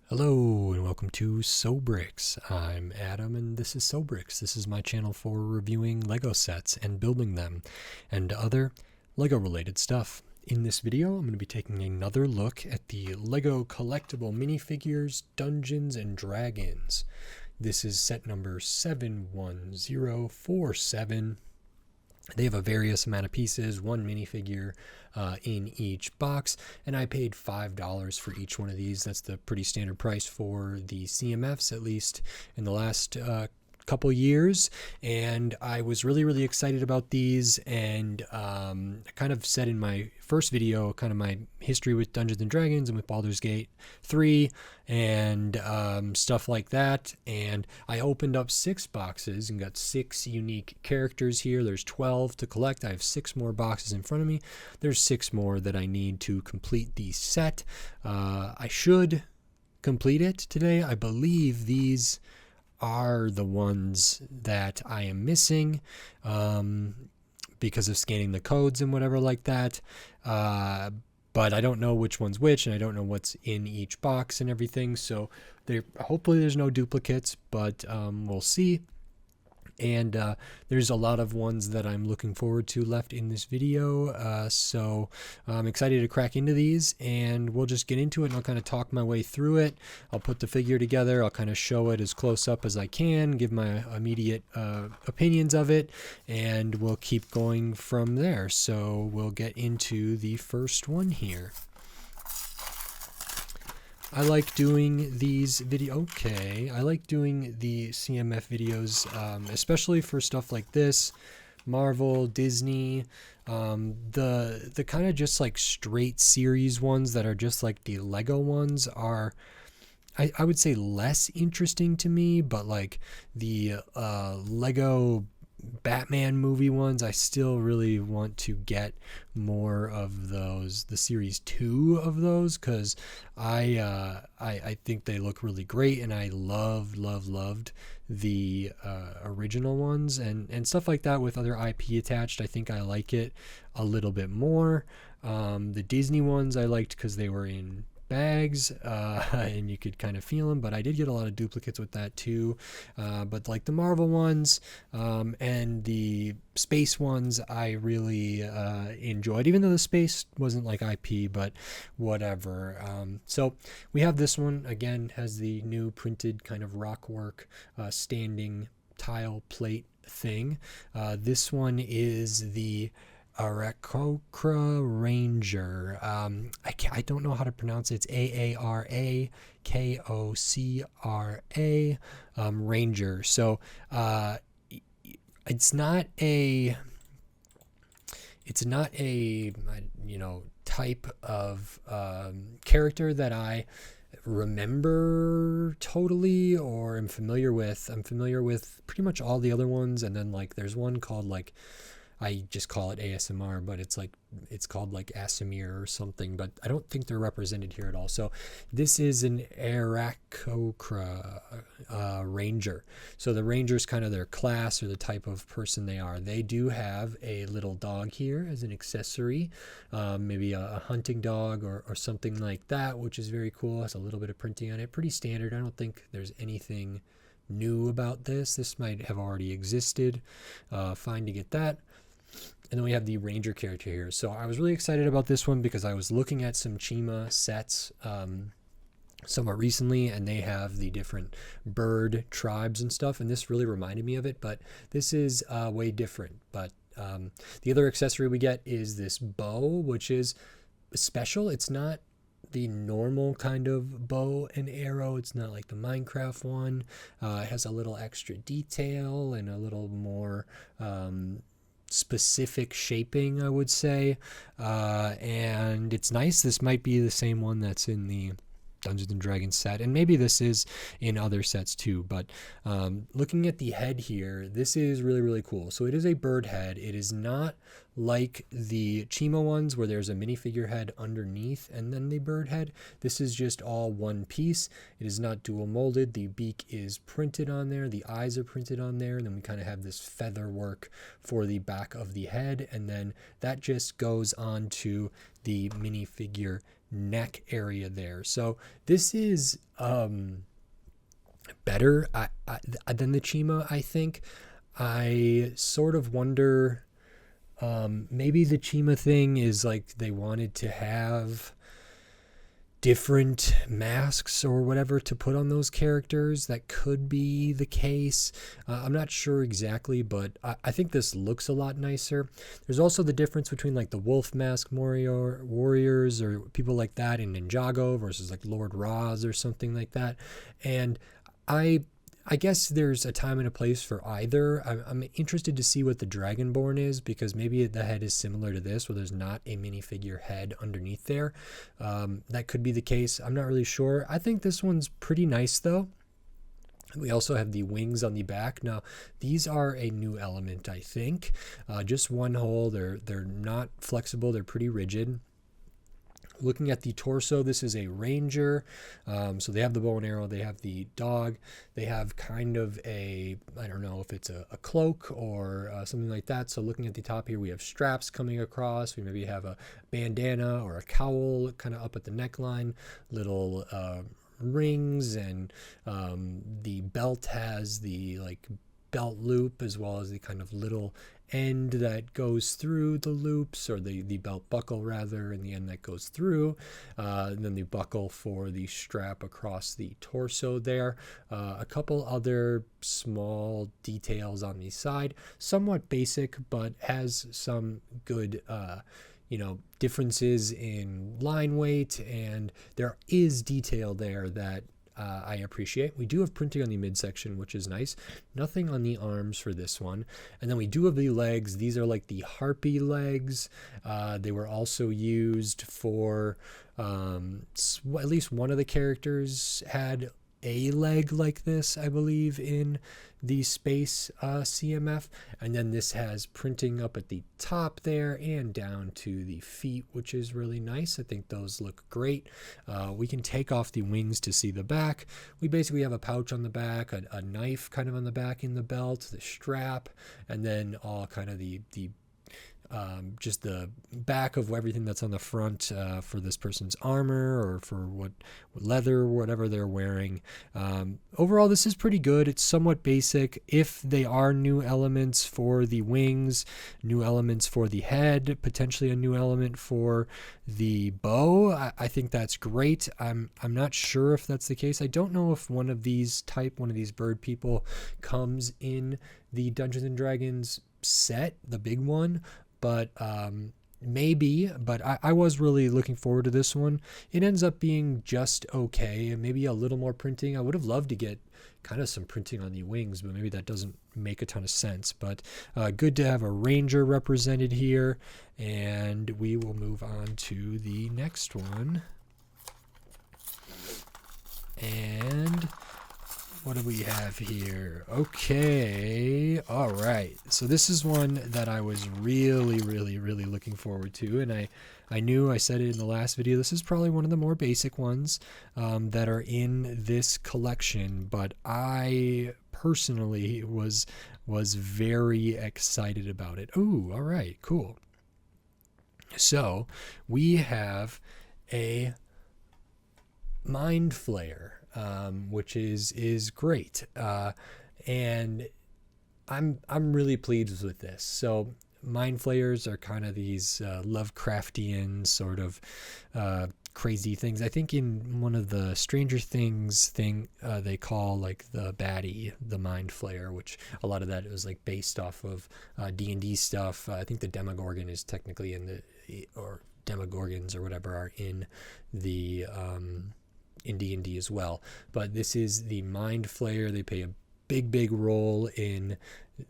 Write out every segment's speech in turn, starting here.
Hello and welcome to Sobrix. I'm Adam and this is Sobrix. This is my channel for reviewing Lego sets and building them and other Lego related stuff. In this video, I'm going to be taking another look at the Lego Collectible minifigures Dungeons and Dragons. This is set number 71047. They have a various amount of pieces, one minifigure in each box, and I paid $5 for each one of these. That's the pretty standard price for the CMFs, at least in the last couple years, and I was really excited about these, and I kind of said in my first video kind of my history with Dungeons and Dragons and with Baldur's Gate 3 and stuff like that, and I opened up 6 boxes and got 6 unique characters here. There's 12 to collect. I have 6 more boxes in front of me. There's 6 more that I need to complete the set. I should complete it today. I believe these are the ones that I am missing because of scanning the codes and whatever like that. But I don't know which one's which, and I don't know what's in each box and everything. So hopefully there's no duplicates, but we'll see. And there's a lot of ones that I'm looking forward to left in this video, so I'm excited to crack into these, and we'll just get into it, and I'll kind of talk my way through it. I'll put the figure together, I'll kind of show it as close up as I can, give my immediate opinions of it, and we'll keep going from there. So we'll get into the first one here. I like doing these I like doing the CMF videos, especially for stuff like this, Marvel, Disney, the kind of just like straight series ones that are just like the Lego ones are, I would say, less interesting to me, but like the Lego Batman movie ones, I still really want to get more of those, the series 2 of those, because I think they look really great, and I loved the original ones and stuff like that with other IP attached. I think I like it a little bit more. The Disney ones I liked because they were in bags and you could kind of feel them, but I did get a lot of duplicates with that too. But like the Marvel ones and the space ones I really enjoyed, even though the space wasn't like IP, but whatever. So we have this one again, has the new printed kind of rockwork standing tile plate thing. This one is the Rara Ranger. I don't know how to pronounce it. It's Arakokra Ranger. So it's not a type of character that I remember totally or am familiar with. I'm familiar with pretty much all the other ones, and then like there's one called, like, I just call it ASMR, but it's called like Asimir or something, but I don't think they're represented here at all. So this is an Arakokra Ranger. So the Ranger's kind of their class or the type of person they are. They do have a little dog here as an accessory, maybe a hunting dog or something like that, which is very cool. It has a little bit of printing on it. Pretty standard. I don't think there's anything new about this. This might have already existed. Fine to get that. And then we have the Ranger character here. So I was really excited about this one because I was looking at some Chima sets somewhat recently, and they have the different bird tribes and stuff, and this really reminded me of it, but this is way different. But the other accessory we get is this bow, which is special. It's not the normal kind of bow and arrow. It's not like the Minecraft one. It has a little extra detail and a little more specific shaping, I would say, and it's nice. This might be the same one that's in the Dungeons and Dragons set, and maybe this is in other sets too, but looking at the head here, this is really cool. So it is a bird head. It is not like the Chima ones where there's a minifigure head underneath and then the bird head. This is just all one piece. It is not dual molded. The beak is printed on there, the eyes are printed on there, and then we kind of have this feather work for the back of the head, and then that just goes on to the minifigure neck area there. So this is better than the Chima, I think. I sort of wonder, maybe the Chima thing is like they wanted to have different masks or whatever to put on those characters. That could be the case. I'm not sure exactly, but I think this looks a lot nicer. There's also the difference between like the wolf mask warriors or people like that in Ninjago versus like Lord Raz or something like that. And I guess there's a time and a place for either. I'm interested to see what the Dragonborn is, because maybe the head is similar to this, where there's not a minifigure head underneath there. That could be the case. I'm not really sure. I think this one's pretty nice, though. We also have the wings on the back. Now, these are a new element, I think. Just one hole. They're not flexible. They're pretty rigid. Looking at the torso, this is a ranger. So they have the bow and arrow, they have the dog, they have kind of I don't know if it's a cloak or something like that. So looking at the top here, we have straps coming across. We maybe have a bandana or a cowl kind of up at the neckline, little rings, and the belt has the like belt loop as well as the kind of little end that goes through the loops, or the belt buckle rather, and the end that goes through, and then the buckle for the strap across the torso there. A couple other small details on the side, somewhat basic, but has some good differences in line weight, and there is detail there that I appreciate. We do have printing on the midsection, which is nice. Nothing on the arms for this one. And then we do have the legs. These are like the harpy legs. They were also used for, at least one of the characters had a leg like this, I believe, in the space CMF. And then this has printing up at the top there and down to the feet, which is really nice. I think those look great. We can take off the wings to see the back. We basically have a pouch on the back, a knife kind of on the back in the belt, the strap, and then all kind of the just the back of everything that's on the front for this person's armor, or for what leather or whatever they're wearing. Overall, this is pretty good. It's somewhat basic. If they are new elements for the wings, new elements for the head, potentially a new element for the bow, I think that's great. I'm not sure if that's the case. I don't know if one of these bird people comes in the Dungeons and Dragons set, the big one, but maybe. But I was really looking forward to this one. It ends up being just okay, and maybe a little more printing. I would have loved to get kind of some printing on the wings, but maybe that doesn't make a ton of sense. But good to have a ranger represented here, and we will move on to the next one. And what do we have here? Okay, all right. So this is one that I was really looking forward to, and I knew, I said it in the last video, this is probably one of the more basic ones that are in this collection, but I personally was very excited about it. Ooh, all right, cool. So we have a Mind Flayer, which is great, and I'm really pleased with this. So Mind Flayers are kind of these Lovecraftian sort of crazy things. I think in one of the Stranger Things they call like the baddie the Mind Flayer, which a lot of that was like based off of D&D stuff. I think the Demogorgon is technically or Demogorgons or whatever are in the in D&D as well. But this is the Mind Flayer. They play a big role in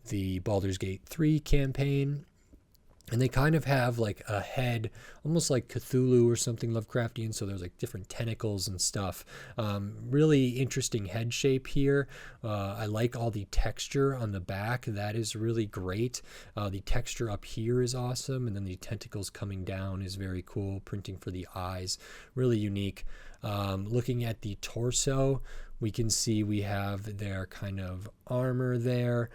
the Baldur's Gate 3 campaign. And they kind of have like a head, almost like Cthulhu or something Lovecraftian. So there's like different tentacles and stuff. Really interesting head shape here. I like all the texture on the back. That is really great. The texture up here is awesome. And then the tentacles coming down is very cool. Printing for the eyes, really unique. Looking at the torso, we can see we have their kind of armor there.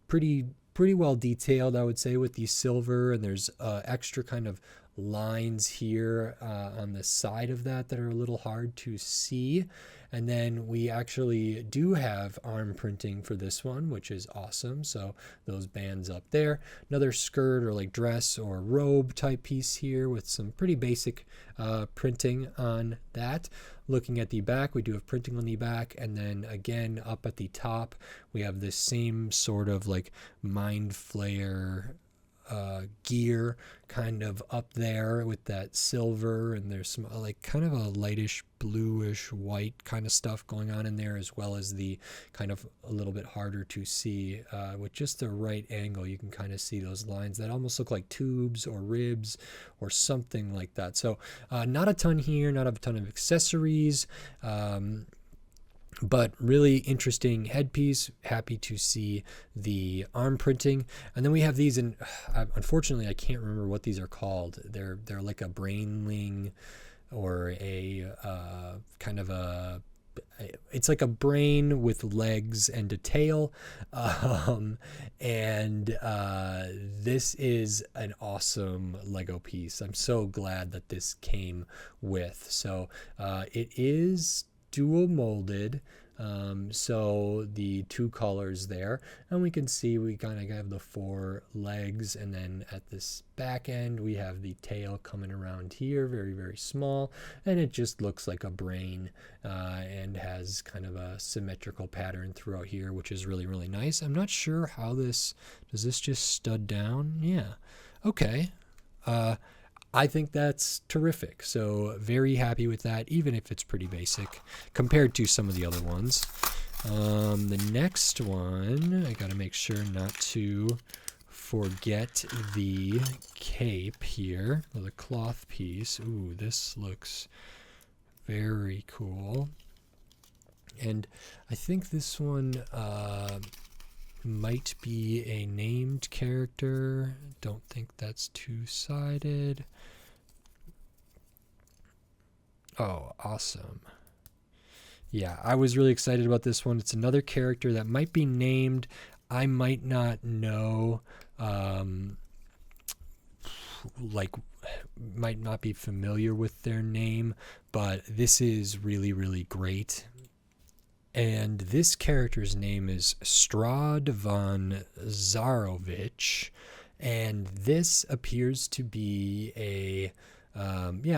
Pretty well detailed, I would say, with the silver, and there's extra kind of lines here on the side of that are a little hard to see. And then we actually do have arm printing for this one, which is awesome. So those bands up there, another skirt or like dress or robe type piece here with some pretty basic printing on that. Looking at the back, we do have printing on the back, and then again up at the top we have this same sort of like mind flayer gear kind of up there with that silver, and there's some like kind of a lightish bluish white kind of stuff going on in there, as well as the kind of a little bit harder to see with just the right angle. You can kind of see those lines that almost look like tubes or ribs or something like that. So not a ton here, not a ton of accessories, but really interesting headpiece. Happy to see the arm printing. And then we have these, and unfortunately I can't remember what these are called. They're like a brainling or a kind of a, it's like a brain with legs and a tail, and this is an awesome Lego piece. I'm so glad that this came with. So it is dual molded, so the two colors there, and we can see we kind of have the 4 legs, and then at this back end we have the tail coming around here, very, very small, and it just looks like a brain and has kind of a symmetrical pattern throughout here, which is really, really nice. I'm not sure how does this just stud down? Yeah, okay. I think that's terrific. So very happy with that, even if it's pretty basic compared to some of the other ones. The next one, I got to make sure not to forget the cape here, or the cloth piece. Ooh, this looks very cool. And I think this one might be a named character. Don't think that's two-sided. Oh, awesome. Yeah, I was really excited about this one. It's another character that might be named. I might not know, like, might not be familiar with their name, but this is really, really great. And this character's name is Strad von Zarovich, and this appears to be a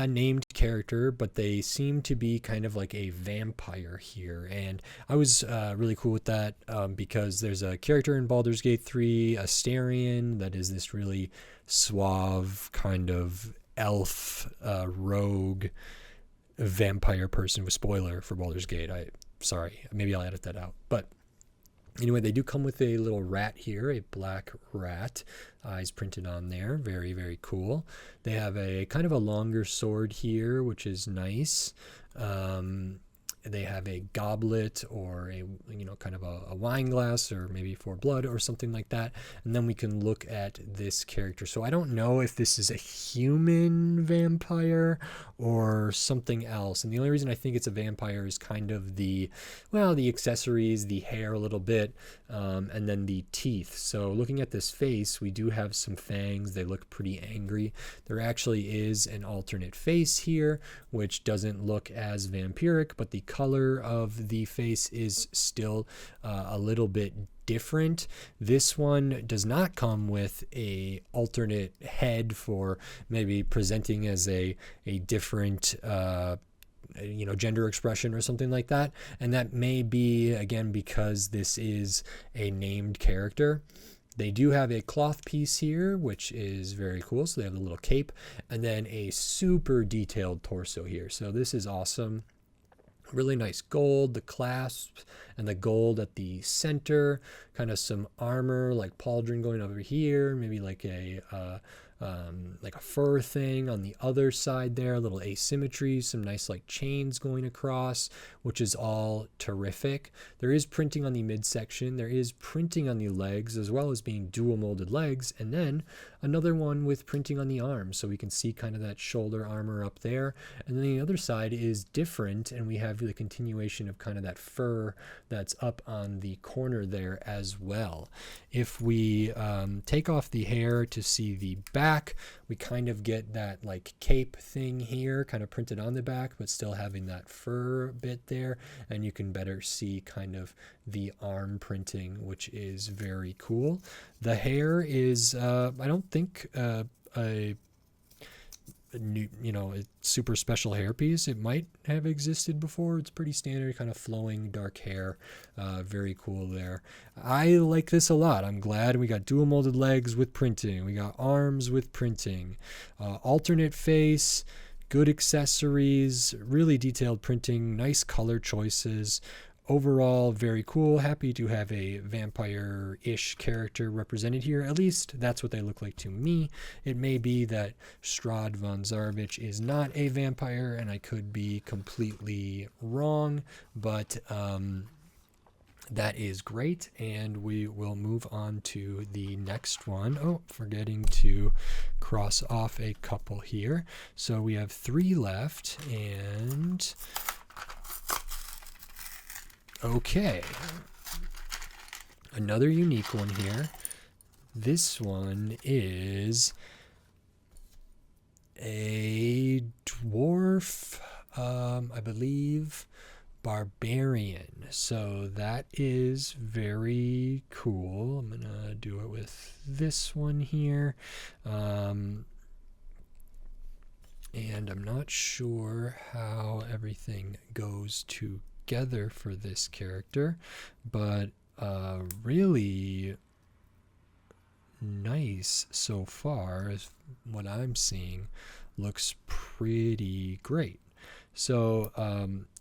named character, but they seem to be kind of like a vampire here. And I was really cool with that because there's a character in Baldur's Gate 3, Astarion, that is this really suave kind of elf rogue vampire person. With spoiler for Baldur's Gate, sorry, maybe I'll edit that out. But anyway, they do come with a little rat here, a black rat, eyes printed on there. Very, very cool. They have a kind of a longer sword here, which is nice. They have a goblet or a, kind of a wine glass, or maybe for blood or something like that. And then we can look at this character. So I don't know if this is a human vampire or something else. And the only reason I think it's a vampire is kind of the accessories, the hair a little bit, and then the teeth. So looking at this face, we do have some fangs. They look pretty angry. There actually is an alternate face here, which doesn't look as vampiric, but the color of the face is still a little bit different. This one does not come with a alternate head for maybe presenting as a different gender expression or something like that, and that may be again because this is a named character. They do have a cloth piece here, which is very cool. So they have a little cape and then a super detailed torso here. So this is awesome. Really nice gold, the clasps and the gold at the center, kind of some armor like pauldron going over here, maybe like a fur thing on the other side there, a little asymmetry, some nice like chains going across, which is all terrific. There is printing on the midsection, there is printing on the legs, as well as being dual molded legs, and then another one with printing on the arms, so we can see kind of that shoulder armor up there. And then the other side is different, and we have the continuation of kind of that fur that's up on the corner there as well. If we take off the hair to see the back back, we kind of get that like cape thing here kind of printed on the back, but still having that fur bit there, and you can better see kind of the arm printing, which is very cool. The hair is I don't think a new, a super special hairpiece. It might have existed before. It's pretty standard, kind of flowing dark hair. Very cool there. I like this a lot. I'm glad we got dual molded legs with printing. We got arms with printing. Alternate face, good accessories, really detailed printing, nice color choices. Overall, very cool. Happy to have a vampire-ish character represented here. At least that's what they look like to me. It may be that Strahd von Zarovich is not a vampire, and I could be completely wrong, but that is great, and we will move on to the next one. Oh, forgetting to cross off a couple here. So we have 3 left, and okay, another unique one here. This one is a dwarf, I believe, Barbarian. So that is very cool. I'm gonna do it with this one here. And I'm not sure how everything goes together for this character, but really nice so far. As what I'm seeing looks pretty great. So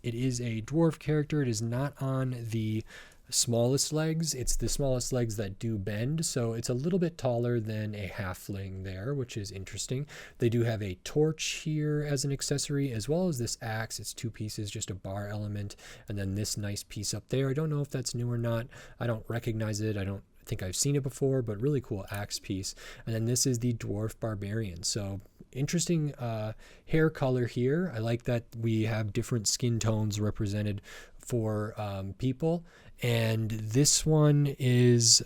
it is a dwarf character. It is not on the smallest legs. It's the smallest legs that do bend, so it's a little bit taller than a halfling there, which is interesting. They do have a torch here as an accessory, as well as this axe. It's 2 pieces, just a bar element, and then this nice piece up there. I don't know if that's new or not. I don't recognize it. I don't think I've seen it before, but really cool axe piece. And then this is the dwarf barbarian. So interesting hair color here. I like that we have different skin tones represented for people, and this one is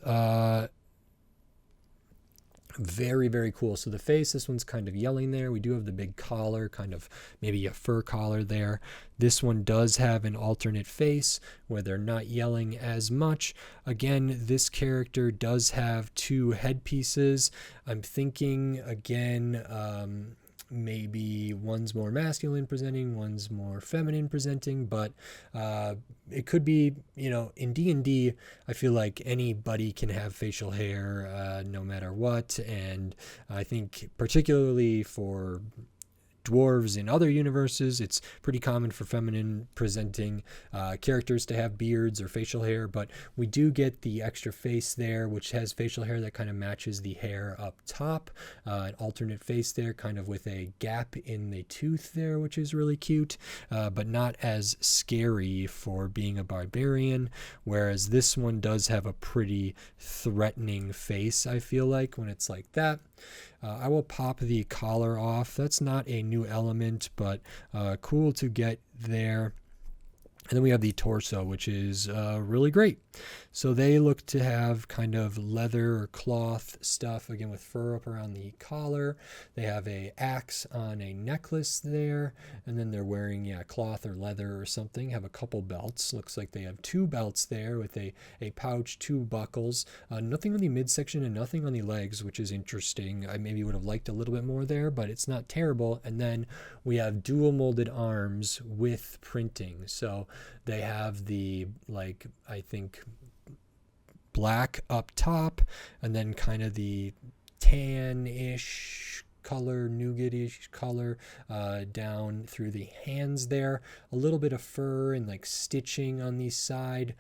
very, very cool. So the face, this one's kind of yelling there. We do have the big collar, kind of maybe a fur collar there. This one does have an alternate face where they're not yelling as much. Again, this character does have 2 headpieces. I'm thinking again, maybe one's more masculine presenting, one's more feminine presenting, but it could be, in D&D, I feel like anybody can have facial hair no matter what, and I think particularly for dwarves in other universes, it's pretty common for feminine presenting characters to have beards or facial hair, but we do get the extra face there, which has facial hair that kind of matches the hair up top. An alternate face there, kind of with a gap in the tooth there, which is really cute, but not as scary for being a barbarian, whereas this one does have a pretty threatening face, I feel like, when it's like that. I will pop the collar off. That's not a new element, but cool to get there. And then we have the torso, which is really great. So they look to have kind of leather or cloth stuff, again with fur up around the collar. They have a axe on a necklace there, and then they're wearing cloth or leather or something. Have a couple belts. Looks like they have 2 belts there with a pouch, 2 buckles. Nothing on the midsection and nothing on the legs, which is interesting. I maybe would have liked a little bit more there, but it's not terrible. And then we have dual molded arms with printing. So they have the, I think, black up top, and then kind of the tan-ish color, nougat-ish color down through the hands there. A little bit of fur and stitching on the side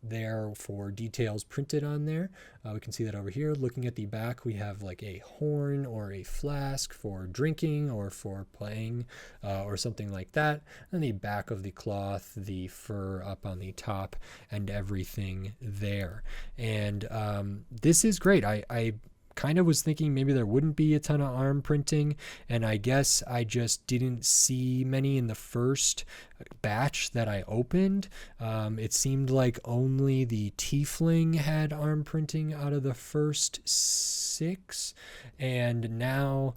there for details printed on there. We can see that over here. Looking at the back, we have a horn or a flask for drinking or for playing or something like that. And the back of the cloth, the fur up on the top, and everything there. And this is great. I kind of was thinking maybe there wouldn't be a ton of arm printing, and I guess I just didn't see many in the first batch that I opened. It seemed like only the Tiefling had arm printing out of the first 6, and now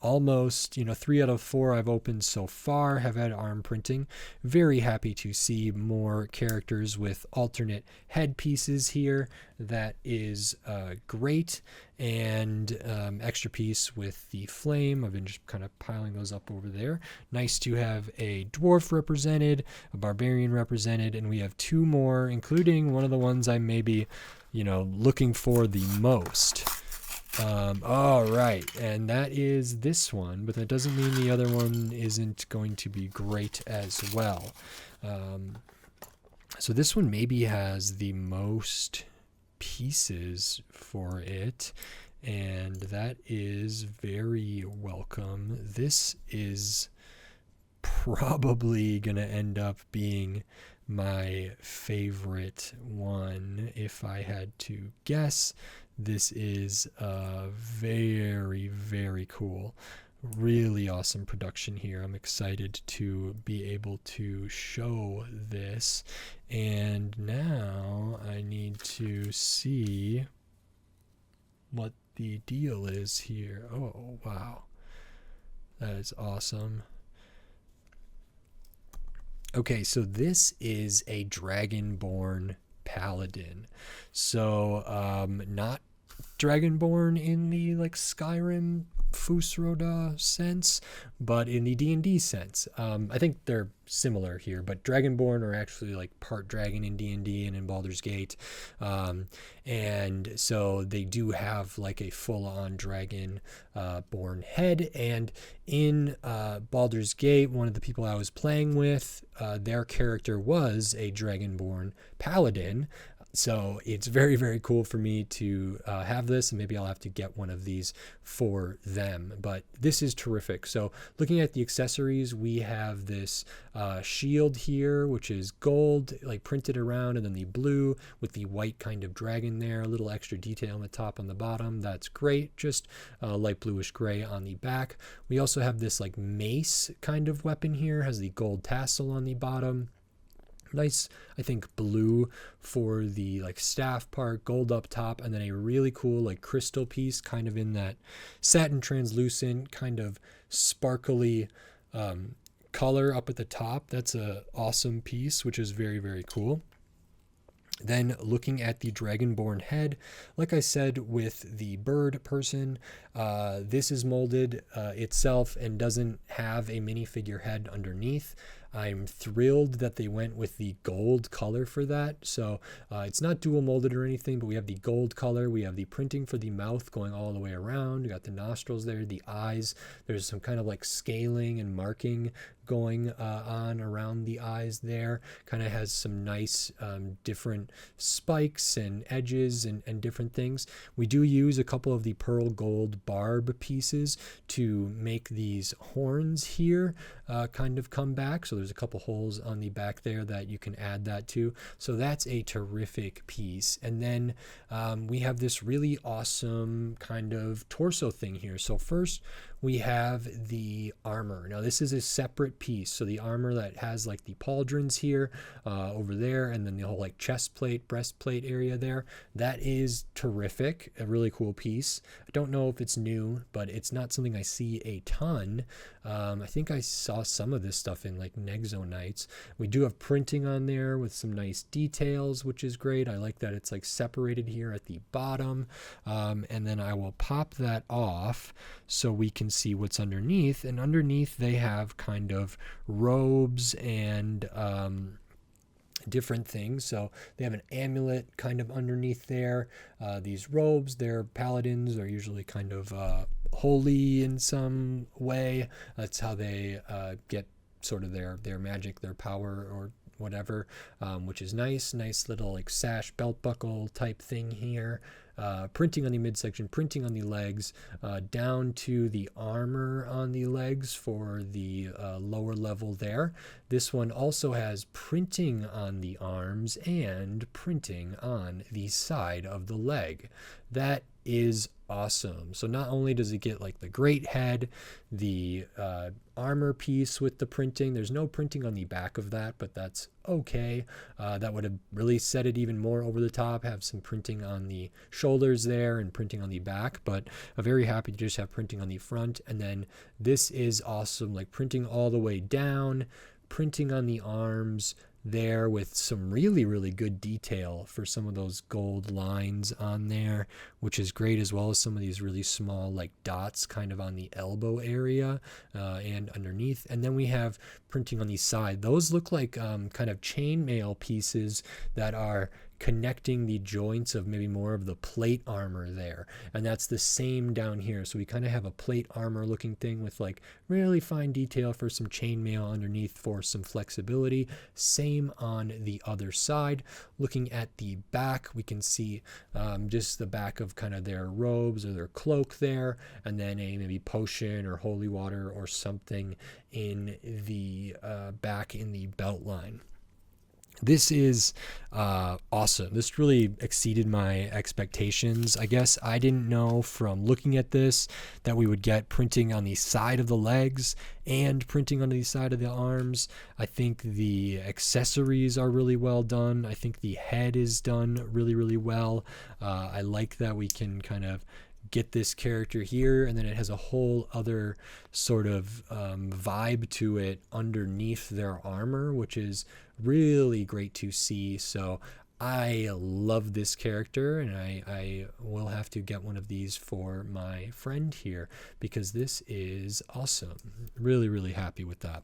almost, 3 out of 4 I've opened so far have had arm printing. Very happy to see more characters with alternate head pieces here. That is great. And extra piece with the flame. I've been just kind of piling those up over there. Nice to have a dwarf represented, a barbarian represented, and we have 2 more, including one of the ones I may be, looking for the most. All right, and that is this one, but that doesn't mean the other one isn't going to be great as well. So this one maybe has the most pieces for it, and that is very welcome. This is probably gonna end up being my favorite one if I had to guess. This is very, very cool. Really awesome production here. I'm excited to be able to show this. And now I need to see what the deal is here. Oh, wow. That is awesome. Okay, so this is a Dragonborn paladin. So not Dragonborn in the like Skyrim Fusroda sense, but in the D&D sense. I think they're similar here, but Dragonborn are actually like part dragon in D&D and in Baldur's Gate. And so they do have like a full-on dragon born head. And in Baldur's Gate, one of the people I was playing with, their character was a Dragonborn paladin. So it's very, very cool for me to have this, and maybe I'll have to get one of these for them. But this is terrific. So looking at the accessories, we have this shield here, which is gold, like printed around, and then the blue with the white kind of dragon there, a little extra detail on the top and the bottom. That's great. Just light bluish gray on the back. We also have this like mace kind of weapon here, has the gold tassel on the bottom. Nice, I think, blue for the like staff part, gold up top, and then a really cool like crystal piece kind of in that satin translucent kind of sparkly color up at the top. That's a awesome piece, which is very, very cool. Then looking at the Dragonborn head, like I said with the bird person, this is molded itself and doesn't have a minifigure head underneath. I'm thrilled that they went with the gold color for that. So it's not dual molded or anything, but we have the gold color. We have the printing for the mouth going all the way around. We got the nostrils there, the eyes. There's some kind of like scaling and marking going on around the eyes there. Kind of has some nice different spikes and edges and different things. We do use a couple of the pearl gold barb pieces to make these horns here kind of come back. So there's a couple holes on the back there that you can add that to. So that's a terrific piece. And then we have this really awesome kind of torso thing here. So first we have the armor. Now this is a separate piece. So the armor that has like the pauldrons here over there, and then the whole like chest plate, breastplate area there. That is terrific. A really cool piece. I don't know if it's new, but it's not something I see a ton. I think I saw some of this stuff in like Nexo Knights. We do have printing on there with some nice details, which is great. I like that it's like separated here at the bottom. And then I will pop that off so we can see what's underneath. And underneath they have kind of robes and different things. So they have an amulet kind of underneath there. These robes, their paladins are usually kind of holy in some way. That's how they get sort of their magic, their power, or whatever, which is nice little like sash belt buckle type thing here. Printing on the midsection, printing on the legs, down to the armor on the legs for the lower level there. This one also has printing on the arms and printing on the side of the leg. That is awesome. So not only does it get like the great head, the armor piece with the printing, there's no printing on the back of that, but that's okay. That would have really set it even more over the top, have some printing on the shoulders there and printing on the back, but I'm very happy to just have printing on the front. And then this is awesome, like printing all the way down, printing on the arms there with some really, really good detail for some of those gold lines on there, which is great, as well as some of these really small like dots kind of on the elbow area and underneath. And then we have printing on the side. Those look like kind of chainmail pieces that are connecting the joints of maybe more of the plate armor there, and that's the same down here. So we kind of have a plate armor looking thing with like really fine detail for some chainmail underneath for some flexibility. Same on the other side. Looking at the back, we can see just the back of kind of their robes or their cloak there, and then a maybe potion or holy water or something in the back in the belt line. This is awesome. This really exceeded my expectations. I guess I didn't know from looking at this that we would get printing on the side of the legs and printing on the side of the arms. I think the accessories are really well done. I think the head is done really, really well. I like that we can kind of get this character here, and then it has a whole other sort of vibe to it underneath their armor, which is really great to see. So I love this character, and I will have to get one of these for my friend here because this is awesome. Really, really happy with that.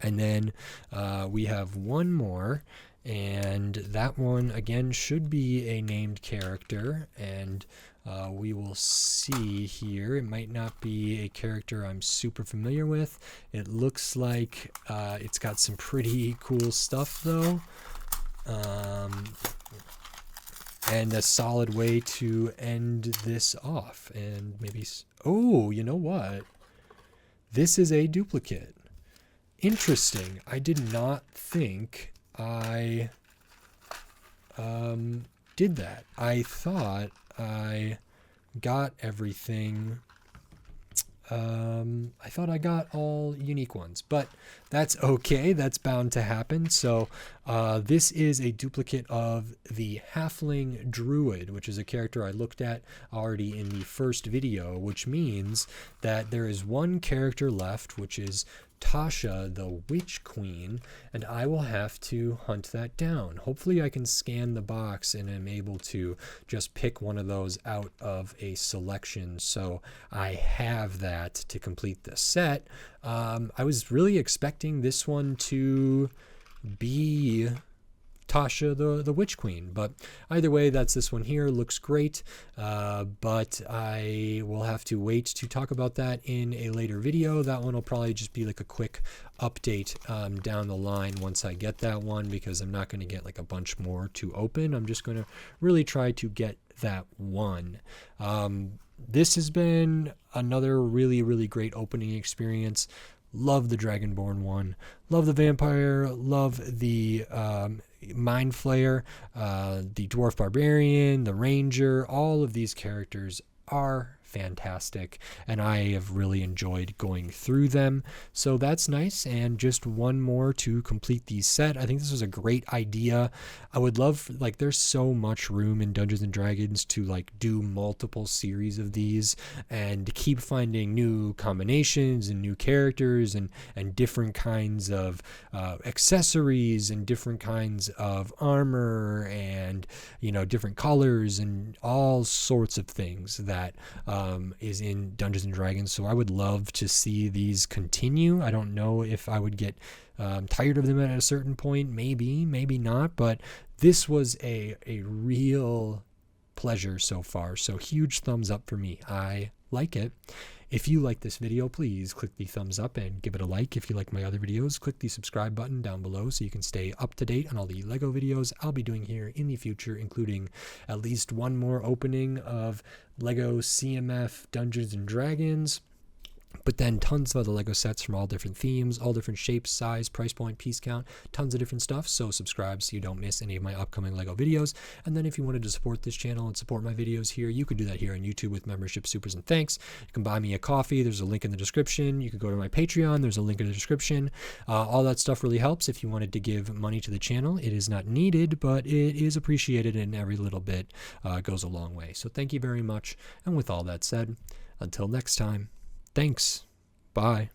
And then we have one more, and that one again should be a named character, and we will see here. It might not be a character I'm super familiar with. It looks like it's got some pretty cool stuff though, and a solid way to end this off. And maybe, oh, you know what? This is a duplicate. Interesting. I did not think I did that. I thought I got everything. I thought I got all unique ones, but that's okay. That's bound to happen. So this is a duplicate of the Halfling Druid, which is a character I looked at already in the first video, which means that there is one character left, which is Tasha, the Witch Queen, and I will have to hunt that down. Hopefully I can scan the box and am able to just pick one of those out of a selection, so I have that to complete the set. I was really expecting this one to be Tasha, the Witch Queen, but either way, that's this one here. Looks great, but I will have to wait to talk about that in a later video. That one will probably just be like a quick update down the line once I get that one, because I'm not going to get like a bunch more to open. I'm just going to really try to get that one. This has been another really, really great opening experience. Love the Dragonborn one, love the vampire, love the mind flayer, the dwarf barbarian, the ranger. All of these characters are fantastic, and I have really enjoyed going through them. So that's nice. And just one more to complete the set. I think this was a great idea. I would love, like, there's so much room in Dungeons and Dragons to like do multiple series of these and keep finding new combinations and new characters and different kinds of accessories and different kinds of armor and, you know, different colors and all sorts of things that is in Dungeons and Dragons. So I would love to see these continue. I don't know if I would get tired of them at a certain point. Maybe not. But this was a real pleasure so far. So huge thumbs up for me. I like it. If you like this video, please click the thumbs up and give it a like. If you like my other videos, click the subscribe button down below so you can stay up to date on all the LEGO videos I'll be doing here in the future, including at least one more opening of LEGO CMF Dungeons and Dragons. But then tons of other Lego sets from all different themes, all different shapes, size, price point, piece count, tons of different stuff. So subscribe so you don't miss any of my upcoming Lego videos. And then if you wanted to support this channel and support my videos here, you could do that here on YouTube with membership, supers, and thanks. You can buy me a coffee. There's a link in the description. You could go to my Patreon. There's a link in the description. All that stuff really helps. If you wanted to give money to the channel, it is not needed, but it is appreciated, and every little bit goes a long way. So thank you very much. And with all that said, until next time, thanks. Bye.